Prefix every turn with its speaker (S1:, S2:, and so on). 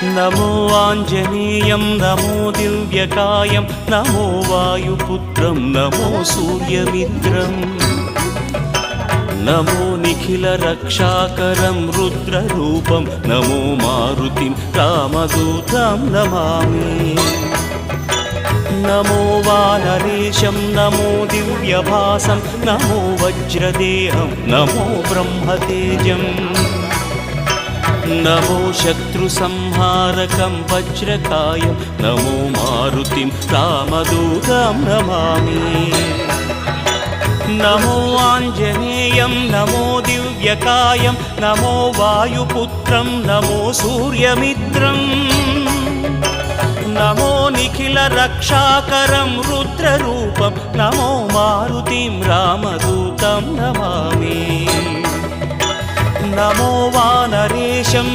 S1: नमो आञ्जनेयं नमो दिव्यकायं नमो वायुपुत्रं नमो सूर्यमित्रम् नमो निखिलरक्षाकरं रुद्ररूपं नमो मारुतिं रामदूतं Namami नमो वानरेशं नमो दिव्यभासं नमो वज्रदेहं नमो ब्रह्मतेजम् नमो शत्रुसंहारकं वज्रकायं नमो मारुतिं रामदूतं Namami नमो आञ्जनेयं नमो दिव्यकायं नमो वायुपुत्रं नमो सूर्यमित्रम् नमो निखिलरक्षाकरं रुद्ररूपं नमो मारुतिं रामदूतं Namami नमो वानरेशं